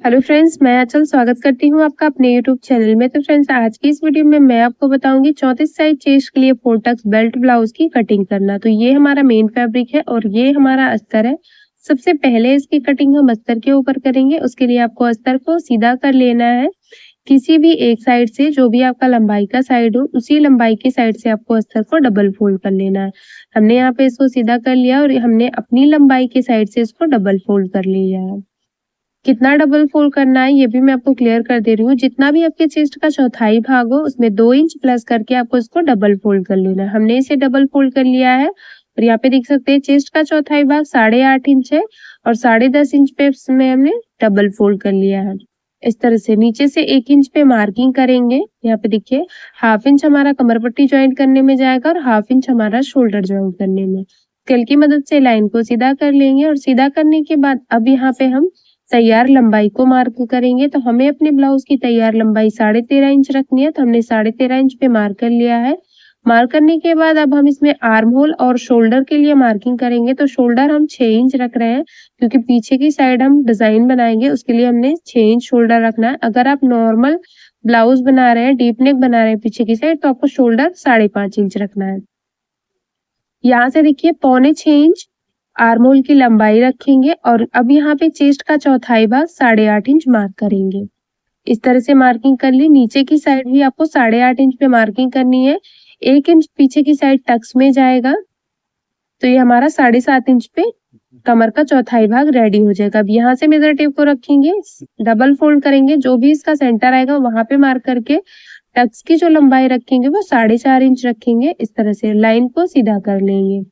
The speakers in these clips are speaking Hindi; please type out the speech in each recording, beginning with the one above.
हेलो फ्रेंड्स, मैं आंचल स्वागत करती हूँ आपका अपने यूट्यूब चैनल में। तो फ्रेंड्स, आज की इस वीडियो में मैं आपको बताऊंगी 34 साइज चेस्ट के लिए 4 टक्स बेल्ट ब्लाउज की कटिंग करना। तो ये हमारा मेन फैब्रिक है और ये हमारा अस्तर है। सबसे पहले इसकी कटिंग हम अस्तर के ऊपर करेंगे। उसके लिए आपको अस्तर को सीधा कर लेना है। किसी भी एक साइड से, जो भी आपका लंबाई का साइड हो, उसी लंबाई की साइड से आपको अस्तर को डबल फोल्ड कर लेना है। हमने यहाँ पे इसको सीधा कर लिया और हमने अपनी लंबाई की साइड से इसको डबल फोल्ड कर लिया है। कितना डबल फोल्ड करना है ये भी मैं आपको क्लियर कर दे रही हूँ। जितना भी आपके चेस्ट का चौथाई भाग हो उसमें 2 इंच प्लस करके आपको इसको डबल फोल्ड कर लेना है। हमने इसे डबल फोल्ड कर लिया है और यहाँ पे देख सकते हैं चेस्ट का चौथाई भाग 8.5 इंच है और 10.5 इंच पे इसमें हमने डबल फोल्ड कर लिया है। इस तरह से नीचे से 1 इंच पे मार्किंग करेंगे। यहाँ पे देखिए 1/2 इंच हमारा कमर पट्टी ज्वाइंट करने में जाएगा और 1/2 इंच हमारा शोल्डर ज्वाइंट करने में। स्केल की मदद से लाइन को सीधा कर लेंगे और सीधा करने के बाद अब यहाँ पे हम तैयार लंबाई को मार्क करेंगे। तो हमें अपने ब्लाउज की तैयार लंबाई 13.5 इंच रखनी है। तो हमने 13.5 इंच पे मार्क कर लिया है। मार्क करने के बाद अब हम इसमें आर्म होल और शोल्डर के लिए मार्किंग करेंगे। तो शोल्डर हम 6 इंच रख रहे हैं क्योंकि पीछे की साइड हम डिजाइन बनाएंगे, उसके लिए हमने 6 इंच शोल्डर रखना है। अगर आप नॉर्मल ब्लाउज बना रहे हैं, डीप नेक बना रहे हैं पीछे की साइड, तो आपको शोल्डर 5.5 इंच रखना है। यहाँ से देखिए 6.25 इंच आर्म होल की लंबाई रखेंगे और अब यहाँ पे चेस्ट का चौथाई भाग 8.5 इंच मार्क करेंगे। इस तरह से मार्किंग कर ली। नीचे की साइड भी आपको 8.5 इंच पे मार्किंग करनी है। 1 इंच पीछे की साइड टक्स में जाएगा तो ये हमारा 7.5 इंच पे कमर का चौथाई भाग रेडी हो जाएगा। अब यहाँ से मेजर टेप को रखेंगे, डबल फोल्ड करेंगे, जो भी इसका सेंटर आएगा वहां पे मार्क करके टक्स की जो लंबाई रखेंगे वो 4.5 इंच रखेंगे। इस तरह से लाइन को सीधा कर लेंगे।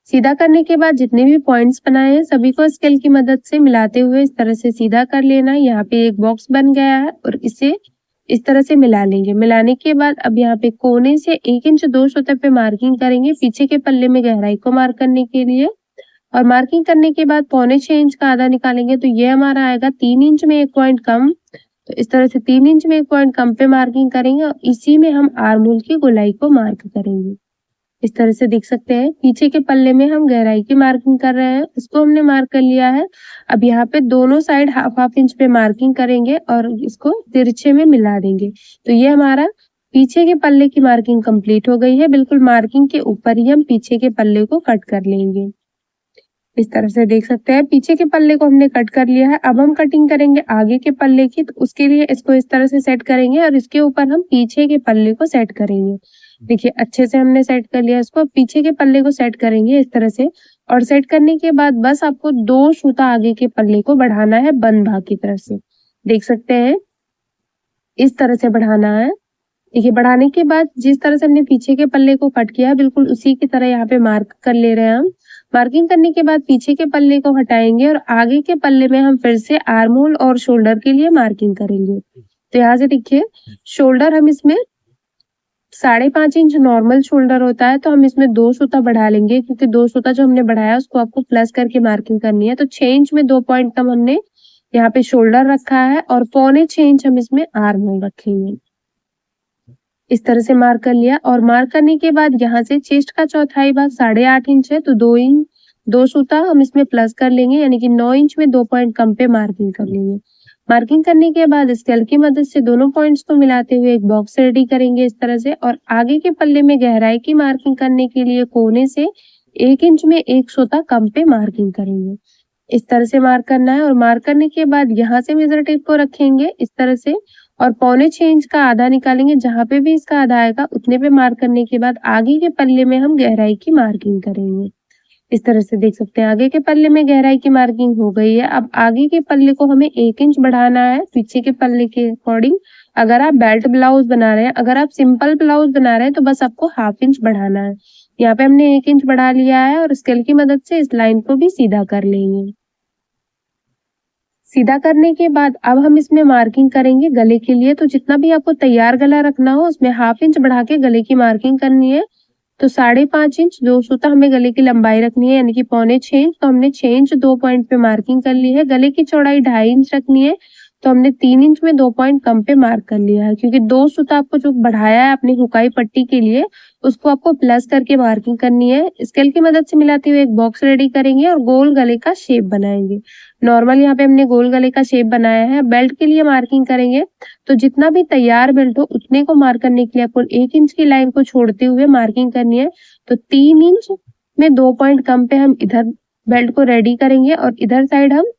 सीधा करने के बाद जितने भी पॉइंट्स बनाए हैं सभी को स्केल की मदद से मिलाते हुए इस तरह से सीधा कर लेना। यहाँ पे एक बॉक्स बन गया है और इसे इस तरह से मिला लेंगे। मिलाने के बाद अब यहाँ पे कोने से 1 इंच 2 सूत्र पे मार्किंग करेंगे पीछे के पल्ले में गहराई को मार्क करने के लिए। और मार्किंग करने के बाद 6.25 इंच का आधा निकालेंगे तो ये हमारा आएगा 3 इंच में 1 पॉइंट कम। तो इस तरह से 3 इंच में 1 पॉइंट कम पे मार्किंग करेंगे और इसी में हम आर्म होल की गोलाई को मार्क करेंगे। इस तरह से देख सकते हैं पीछे के पल्ले में हम गहराई की मार्किंग कर रहे हैं, इसको हमने मार्क कर लिया है। अब यहाँ पे दोनों साइड 1/2 इंच पे मार्किंग करेंगे और इसको तिरछे में मिला देंगे। तो ये हमारा पीछे के पल्ले की मार्किंग कंप्लीट हो गई है। बिल्कुल मार्किंग के ऊपर ही हम पीछे के पल्ले को कट कर लेंगे। इस तरह से देख सकते हैं पीछे के पल्ले को हमने कट कर लिया है। अब हम कटिंग करेंगे आगे के पल्ले की, तो उसके लिए इसको इस तरह से सेट करेंगे और इसके ऊपर हम पीछे के पल्ले को सेट करेंगे। देखिए अच्छे से हमने सेट कर लिया इसको। पीछे के पल्ले को सेट करेंगे इस तरह से और सेट करने के बाद बस आपको 2 सूता आगे के पल्ले को बढ़ाना है बंद भाग की तरफ से। देख सकते हैं इस तरह से बढ़ाना है। देखिए बढ़ाने के बाद जिस तरह से हमने पीछे के पल्ले को कट किया बिल्कुल उसी की तरह यहाँ पे मार्क कर ले रहे हैं हम। मार्किंग करने के बाद पीछे के पल्ले को हटाएंगे और आगे के पल्ले में हम फिर से आर्म होल और शोल्डर के लिए मार्किंग करेंगे। तो यहाँ से देखिए शोल्डर हम इसमें 5.5 इंच नॉर्मल शोल्डर होता है, तो हम इसमें 2 सूता बढ़ा लेंगे क्योंकि 2 सूता जो हमने बढ़ाया उसको आपको प्लस करके मार्किंग करनी है। तो 6 इंच में 2 पॉइंट कम हमने यहाँ पे शोल्डर रखा है और 6.25 इंच हम इसमें आर्म होल रखेंगे। इस तरह से मार्क कर लिया और मार्क करने के बाद यहाँ से चेस्ट का चौथाई भाग 8.5 इंच है, तो 2 सूता हम इसमें प्लस कर लेंगे, यानी कि 9 इंच में 2 पॉइंट कम पे मार्किंग कर लेंगे। मार्किंग करने के बाद स्केल की मदद से दोनों पॉइंट्स को मिलाते हुए एक बॉक्स रेडी करेंगे इस तरह से। और आगे के पल्ले में गहराई की मार्किंग करने के लिए कोने से 1 इंच में 1 सूता कम पे मार्किंग करेंगे। इस तरह से मार्क करना है और मार्क करने के बाद यहाँ से मेजर टेप को रखेंगे इस तरह से और 6.25 इंच का आधा निकालेंगे। जहां पे भी इसका आधा आएगा उतने पे मार्क करने के बाद आगे के पल्ले में हम गहराई की मार्किंग करेंगे। इस तरह से देख सकते हैं आगे के पल्ले में गहराई की मार्किंग हो गई है। अब आगे के पल्ले को हमें 1 इंच बढ़ाना है पीछे के पल्ले के अकॉर्डिंग। अगर आप बेल्ट ब्लाउज बना रहे हैं, अगर आप सिंपल ब्लाउज बना रहे हैं तो बस आपको 1/2 इंच बढ़ाना है। यहाँ पे हमने 1 इंच बढ़ा लिया है और स्केल की मदद से इस लाइन को भी सीधा कर लेंगे। सीधा करने के बाद अब हम इसमें मार्किंग करेंगे गले के लिए। तो जितना भी आपको तैयार गला रखना हो उसमें 1/2 इंच बढ़ा के गले की मार्किंग करनी है। तो 5.5 इंच 2 सूता हमें गले की लंबाई रखनी है, यानी कि 6.25 इंच। तो हमने 6 इंच 2 पॉइंट पे मार्किंग कर ली है। गले की चौड़ाई 2.5 इंच रखनी है, तो हमने 3 इंच में 2 पॉइंट कम पे मार्क कर लिया है क्योंकि 2 सूता आपको जो बढ़ाया है अपनी हुकाई पट्टी के लिए उसको आपको प्लस करके मार्किंग करनी है। स्केल की मदद से मिलाते हुए एक बॉक्स रेडी करेंगे और गोल गले का शेप बनाएंगे। नॉर्मल यहाँ पे हमने गोल गले का शेप बनाया है। बेल्ट के लिए मार्किंग करेंगे तो जितना भी तैयार बेल्ट हो उतने को मार्क करने के लिए आपको 1 इंच की लाइन को छोड़ते हुए मार्किंग करनी है। तो 3 इंच में 2 पॉइंट कम पे हम इधर बेल्ट को रेडी करेंगे और इधर साइड हम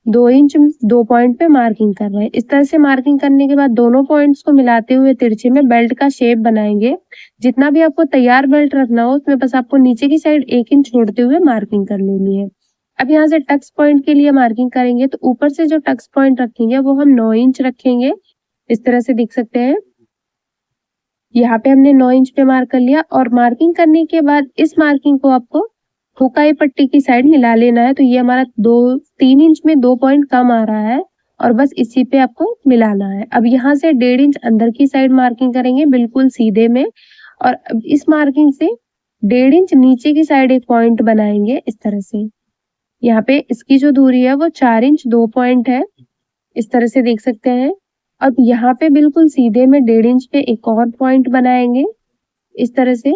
2 इंच 2 पॉइंट पे मार्किंग कर रहे हैं। इस तरह से मार्किंग करने के बाद दोनों पॉइंट्स को मिलाते हुए तिरछे में बेल्ट का शेप बनाएंगे। जितना भी आपको तैयार बेल्ट रखना हो उसमें बस आपको नीचे की साइड 1 इंच छोड़ते हुए मार्किंग कर लेनी है। अब यहाँ से टक्स पॉइंट के लिए मार्किंग करेंगे तो ऊपर से जो टक्स पॉइंट रखेंगे वो हम 9 इंच रखेंगे। इस तरह से देख सकते हैं। यहाँ पे हमने 9 इंच पे मार्क कर लिया और मार्किंग करने के बाद इस मार्किंग को आपको हुकाई पट्टी की साइड मिला लेना है। तो ये हमारा 3 इंच में 2 पॉइंट कम आ रहा है और बस इसी पे आपको मिलाना है। अब यहाँ से 1.5 इंच अंदर की साइड मार्किंग करेंगे बिल्कुल सीधे में और अब इस मार्किंग से 1.5 इंच नीचे की साइड एक पॉइंट बनाएंगे इस तरह से। यहाँ पे इसकी जो दूरी है वो 4 इंच 2 पॉइंट है। इस तरह से देख सकते हैं। अब यहाँ पे बिल्कुल सीधे में 1.5 इंच पे एक और पॉइंट बनाएंगे इस तरह से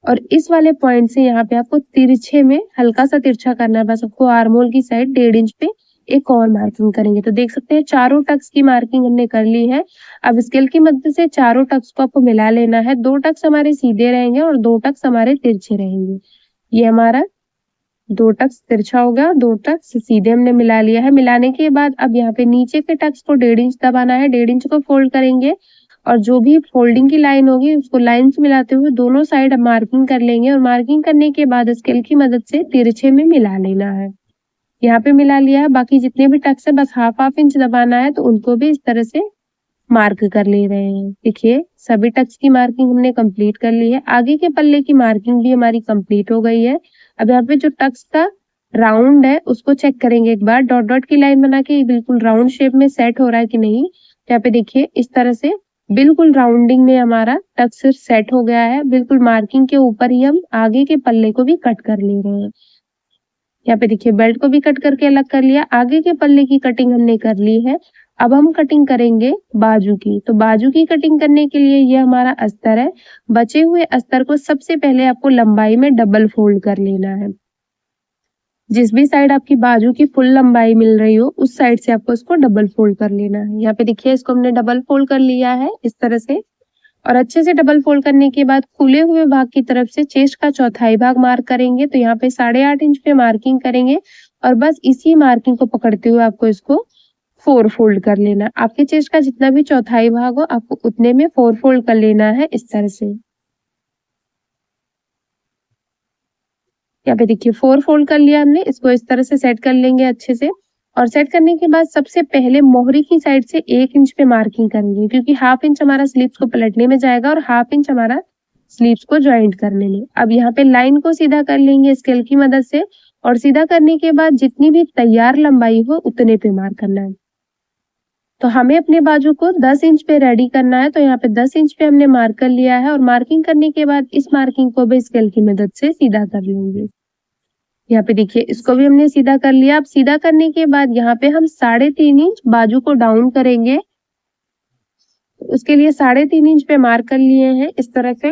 और इस वाले पॉइंट से यहाँ पे आपको तिरछे में हल्का सा तिरछा करना है। बस आपको आर्म होल की साइड 1.5 इंच पे एक और मार्किंग करेंगे। तो देख सकते हैं चारों टक्स की मार्किंग हमने कर ली है। अब स्केल की मदद से चारों टक्स को आपको मिला लेना है। 2 टक्स हमारे सीधे रहेंगे और 2 टक्स हमारे तिरछे रहेंगे। ये हमारा 2 टक्स तिरछा हो गया, 2 टक्स सीधे हमने मिला लिया है। मिलाने के बाद अब यहाँ पे नीचे के टक्स को 1.5 इंच दबाना है। 1.5 इंच को फोल्ड करेंगे और जो भी फोल्डिंग की लाइन होगी उसको लाइन से मिलाते हुए दोनों साइड मार्किंग कर लेंगे और मार्किंग करने के बाद स्केल की मदद से तिरछे में मिला लेना है। यहाँ पे मिला लिया है। बाकी जितने भी टक्स है बस हाफ इंच दबाना है तो उनको भी इस तरह से मार्क कर ले रहे हैं। देखिए सभी टक्स की मार्किंग हमने कंप्लीट कर ली है। आगे के पल्ले की मार्किंग भी हमारी कंप्लीट हो गई है। अब यहाँ पे जो टक्स का राउंड है उसको चेक करेंगे एक बार। डॉट डॉट की लाइन बना के बिल्कुल राउंड शेप में सेट हो रहा है कि नहीं। यहाँ पे देखिए इस तरह से बिल्कुल राउंडिंग में हमारा टक्स सेट हो गया है। बिल्कुल मार्किंग के ऊपर ही हम आगे के पल्ले को भी कट कर ले रहे हैं। यहाँ पे देखिए बेल्ट को भी कट करके अलग कर लिया। आगे के पल्ले की कटिंग हमने कर ली है। अब हम कटिंग करेंगे बाजू की। तो बाजू की कटिंग करने के लिए ये हमारा अस्तर है। बचे हुए अस्तर को सबसे पहले आपको लंबाई में डबल फोल्ड कर लेना है। जिस भी साइड आपकी बाजू की फुल लंबाई मिल रही हो उस साइड से आपको इसको डबल फोल्ड कर लेना है। यहाँ पे देखिए इसको हमने डबल फोल्ड कर लिया है इस तरह से और अच्छे से डबल फोल्ड करने के बाद खुले हुए भाग की तरफ से चेस्ट का चौथाई भाग मार्क करेंगे। तो यहाँ पे 8.5 इंच पे मार्किंग करेंगे और बस इसी मार्किंग को पकड़ते हुए आपको इसको 4 फोल्ड कर लेना। आपके चेस्ट का जितना भी चौथाई भाग हो आपको उतने में 4 फोल्ड कर लेना है इस तरह से। यहाँ पे देखिए 4 फोल्ड कर लिया हमने। इसको इस तरह से सेट कर लेंगे अच्छे से और सेट करने के बाद सबसे पहले मोहरी की साइड से 1 इंच पे मार्किंग करेंगे क्योंकि हाफ इंच हमारा स्लीव्स को पलटने में जाएगा और हाफ इंच हमारा स्लीव्स को ज्वाइंट करने में। अब यहाँ पे लाइन को सीधा कर लेंगे स्केल की मदद से और सीधा करने के बाद जितनी भी तैयार लंबाई हो उतने पे मार्क करना है। तो हमें अपने बाजू को 10 इंच पे रेडी करना है। तो यहाँ पे 10 इंच पे हमने मार्क कर लिया है और मार्किंग करने के बाद इस मार्किंग को भी स्केल की मदद से सीधा कर लेंगे। यहाँ पे देखिए इसको भी हमने सीधा कर लिया। अब सीधा करने के बाद यहाँ पे हम 3.5 इंच बाजू को डाउन करेंगे। उसके लिए 3.5 इंच पे मार्क कर लिए हैं इस तरह से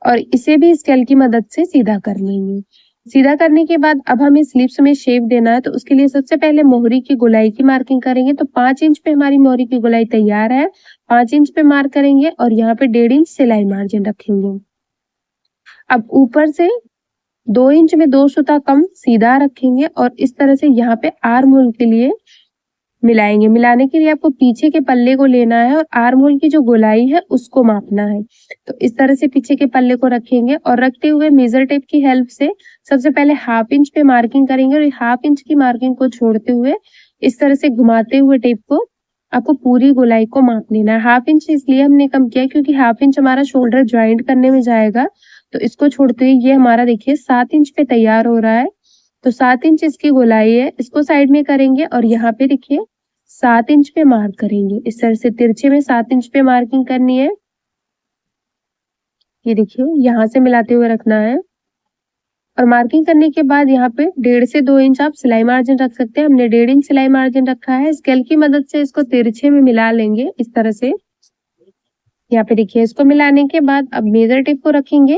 और इसे भी स्केल की मदद से सीधा कर लेंगे। सीधा करने के बाद अब हमें स्लीव्स में शेप देना है। तो उसके लिए सबसे पहले मोहरी की गोलाई की मार्किंग करेंगे। तो 5 इंच पे हमारी मोहरी की गोलाई तैयार है। 5 इंच पे मार्क करेंगे और यहाँ पे 1.5 इंच सिलाई मार्जिन रखेंगे। अब ऊपर से 2 इंच में 2 सूता कम सीधा रखेंगे और इस तरह से यहाँ पे आर्म होल के लिए मिलाएंगे। मिलाने के लिए आपको पीछे के पल्ले को लेना है और आर्म होल की जो गोलाई है उसको मापना है। तो इस तरह से पीछे के पल्ले को रखेंगे और रखते हुए मेजर टेप की हेल्प से सबसे पहले हाफ इंच पे मार्किंग करेंगे और हाफ इंच की मार्किंग को छोड़ते हुए इस तरह से घुमाते हुए टेप को आपको पूरी गोलाई को माप लेना है। हाफ इंच इसलिए हमने कम किया क्योंकि हाफ इंच हमारा शोल्डर ज्वाइंट करने में जाएगा। तो इसको छोड़ते हुए ये हमारा देखिए 7 इंच पे तैयार हो रहा है। तो 7 इंच इसकी गोलाई है। इसको साइड में करेंगे और यहाँ पे देखिए 7 इंच पे मार्क करेंगे। इस तरह से तिरछे में 7 इंच पे मार्किंग करनी है। ये देखिए यहाँ से मिलाते हुए रखना है और मार्किंग करने के बाद यहाँ पे 1.5 से 2 इंच आप सिलाई मार्जिन रख सकते हैं। हमने 1.5 इंच सिलाई मार्जिन रखा है। स्केल की मदद से इसको तिरछे में मिला लेंगे इस तरह से। यहाँ पे देखिए इसको मिलाने के बाद अब मेजर टेप को रखेंगे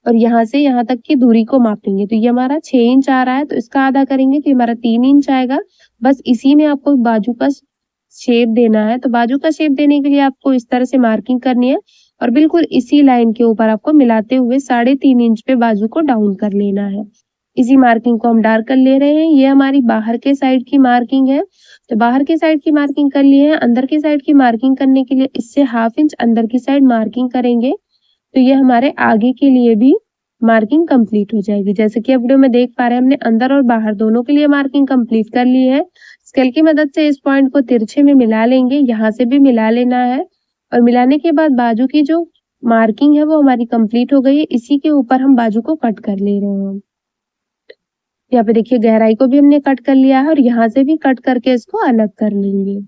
और यहाँ से यहाँ तक की दूरी को मापेंगे। तो ये हमारा 6 इंच आ रहा है, तो इसका आधा करेंगे तो हमारा 3 इंच आएगा। बस इसी में आपको बाजू का शेप देना है। तो बाजू का शेप देने के लिए आपको इस तरह से मार्किंग करनी है और बिल्कुल इसी लाइन के ऊपर आपको मिलाते हुए 3.5 इंच पे बाजू को डाउन कर लेना है। इसी मार्किंग को हम डार्क कर ले रहे हैं। ये हमारी बाहर के साइड की मार्किंग है। तो बाहर की साइड की मार्किंग कर ली है। अंदर की साइड की मार्किंग करने के लिए इससे 1/2 इंच अंदर की साइड मार्किंग करेंगे। तो ये हमारे आगे के लिए भी मार्किंग कंप्लीट हो जाएगी। जैसे कि आप वीडियो में देख पा रहे हैं, हमने अंदर और बाहर दोनों के लिए मार्किंग कंप्लीट कर ली है। स्केल की मदद से इस पॉइंट को तिरछे में मिला लेंगे, यहाँ से भी मिला लेना है और मिलाने के बाद बाजू की जो मार्किंग है वो हमारी कंप्लीट हो गई है। इसी के ऊपर हम बाजू को कट कर ले रहे हैं। यहाँ पे देखिए गहराई को भी हमने कट कर लिया है और यहाँ से भी कट करके इसको अलग कर लेंगे।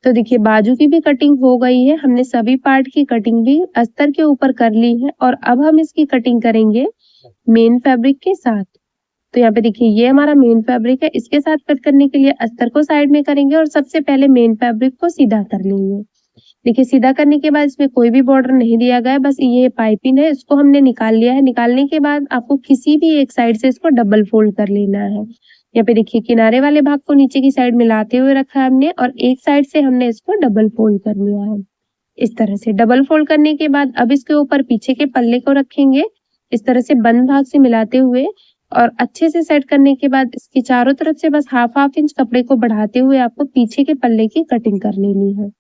तो देखिए बाजू की भी कटिंग हो गई है। हमने सभी पार्ट की कटिंग भी अस्तर के ऊपर कर ली है और अब हम इसकी कटिंग करेंगे मेन फैब्रिक के साथ। तो यहाँ पे देखिए ये हमारा मेन फैब्रिक है। इसके साथ कट करने के लिए अस्तर को साइड में करेंगे और सबसे पहले मेन फैब्रिक को सीधा कर लेंगे। देखिए सीधा करने के बाद इसमें कोई भी बॉर्डर नहीं दिया गया है, बस ये पाइपिंग है, इसको हमने निकाल लिया है। निकालने के बाद आपको किसी भी एक साइड से इसको डबल फोल्ड कर लेना है। यहाँ पे देखिए किनारे वाले भाग को नीचे की साइड मिलाते हुए रखा है हमने और एक साइड से हमने इसको डबल फोल्ड कर लिया है। इस तरह से डबल फोल्ड करने के बाद अब इसके ऊपर पीछे के पल्ले को रखेंगे इस तरह से बंद भाग से मिलाते हुए और अच्छे से सेट करने के बाद इसकी चारों तरफ से बस 1/2 इंच कपड़े को बढ़ाते हुए आपको पीछे के पल्ले की कटिंग कर लेनी है।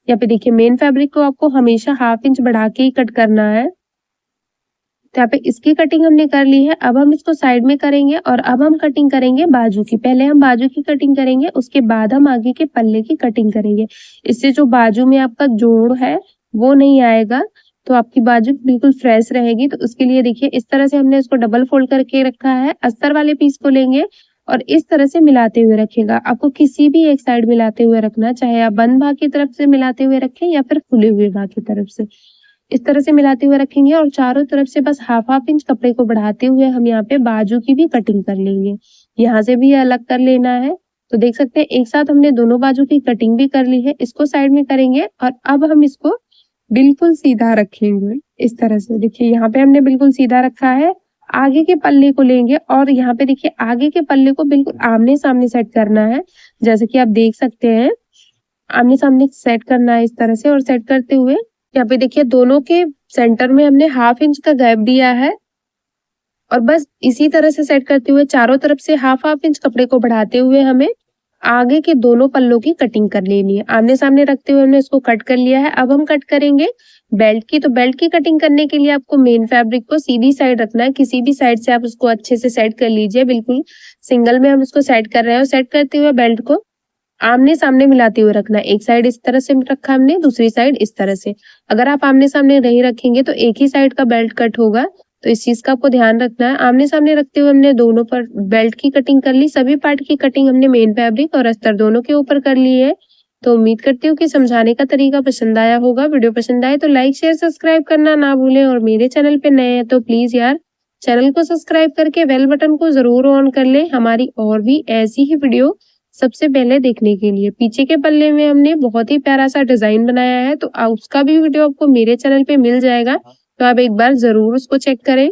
यहाँ पे देखिए मेन फैब्रिक को आपको हमेशा 1/2 इंच बढ़ा के ही कट करना है। तो यहाँ पे इसकी कटिंग हमने कर ली है। अब हम इसको साइड में करेंगे और अब हम कटिंग करेंगे बाजू की। पहले हम बाजू की कटिंग करेंगे, उसके बाद हम आगे के पल्ले की कटिंग करेंगे। इससे जो बाजू में आपका जोड़ है वो नहीं आएगा, तो आपकी बाजू बिल्कुल फ्रेश रहेगी। तो उसके लिए देखिए इस तरह से हमने इसको डबल फोल्ड करके रखा है। अस्तर वाले पीस को लेंगे और इस तरह से मिलाते हुए रखेगा। आपको किसी भी एक साइड मिलाते हुए रखना, चाहे आप बंद भाग की तरफ से मिलाते हुए रखें या फिर खुले हुए भाग की तरफ से। इस तरह से मिलाते हुए रखेंगे और चारों तरफ से बस 1/2 इंच कपड़े को बढ़ाते हुए हम यहाँ पे बाजू की भी कटिंग कर लेंगे। यहाँ से भी अलग कर लेना है। तो देख सकते हैं एक साथ हमने दोनों बाजू की कटिंग भी कर ली है। इसको साइड में करेंगे और अब हम इसको बिल्कुल सीधा रखेंगे। इस तरह से देखिए यहाँ पे हमने बिल्कुल सीधा रखा है। आगे के पल्ले को लेंगे और यहाँ पे देखिए आगे के पल्ले को बिल्कुल आमने सामने सेट करना है। जैसे कि आप देख सकते हैं आमने सामने सेट करना है इस तरह से। और सेट करते हुए यहाँ पे देखिए दोनों के सेंटर में हमने 1/2 इंच का गैप दिया है और बस इसी तरह से सेट करते हुए चारों तरफ से 1/2 इंच कपड़े को बढ़ाते हुए हमें आगे के दोनों पल्लों की कटिंग कर लेनी है। आमने सामने रखते हुए हमने इसको कट कर लिया है। अब हम कट करेंगे बेल्ट की। तो बेल्ट की कटिंग करने के लिए आपको मेन फैब्रिक को सीधी साइड रखना है। किसी भी साइड से आप उसको अच्छे से सेट कर लीजिए। बिल्कुल सिंगल में हम इसको सेट कर रहे हैं और सेट करते हुए बेल्ट को आमने सामने मिलाते हुए रखना है। एक साइड इस तरह से रखा हमने, दूसरी साइड इस तरह से। अगर आप आमने सामने नहीं रखेंगे तो एक ही साइड का बेल्ट कट होगा, तो इस चीज का आपको ध्यान रखना है। आमने सामने रखते हुए हमने दोनों पर बेल्ट की कटिंग कर ली। सभी पार्ट की कटिंग हमने मेन फैब्रिक और अस्तर दोनों के ऊपर कर ली है। तो उम्मीद करती हूँ कि समझाने का तरीका पसंद आया होगा। वीडियो पसंद आए तो लाइक शेयर सब्सक्राइब करना ना भूलें और मेरे चैनल पे नए हैं तो प्लीज यार चैनल को सब्सक्राइब करके बेल बटन को जरूर ऑन कर लें हमारी और भी ऐसी ही वीडियो सबसे पहले देखने के लिए। पीछे के पल्ले में हमने बहुत ही प्यारा सा डिजाइन बनाया है, तो उसका भी वीडियो आपको मेरे चैनल पे मिल जाएगा, तो आप एक बार जरूर उसको चेक करें।